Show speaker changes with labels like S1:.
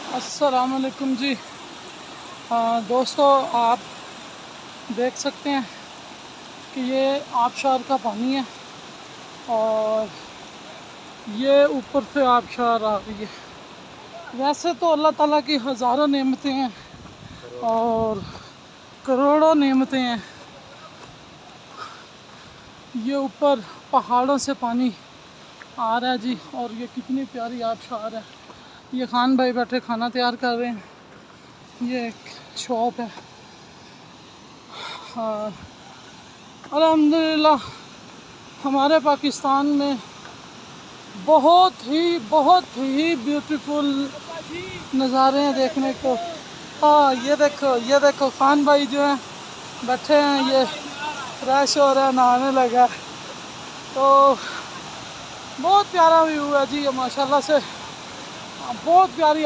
S1: अस्सलाम वालेकुम जी। दोस्तों, आप देख सकते हैं कि ये आबशार का पानी है और ये ऊपर से आबशार आ रही है। वैसे तो अल्लाह ताला की हज़ारों नेमतें हैं और करोड़ों नेमतें हैं। ये ऊपर पहाड़ों से पानी आ रहा है जी, और ये कितनी प्यारी आबशार है। ये खान भाई बैठे खाना तैयार कर रहे हैं। ये एक शॉप है। हाँ, अल्हम्दुलिल्लाह हमारे पाकिस्तान में बहुत ही ब्यूटीफुल नज़ारे हैं देखने को। हाँ, ये देखो खान भाई जो हैं बैठे हैं, ये फ्रेश हो रहा है, नहाने लगा है। तो बहुत प्यारा व्यू है जी, ये माशाल्लाह से बहुत प्यारी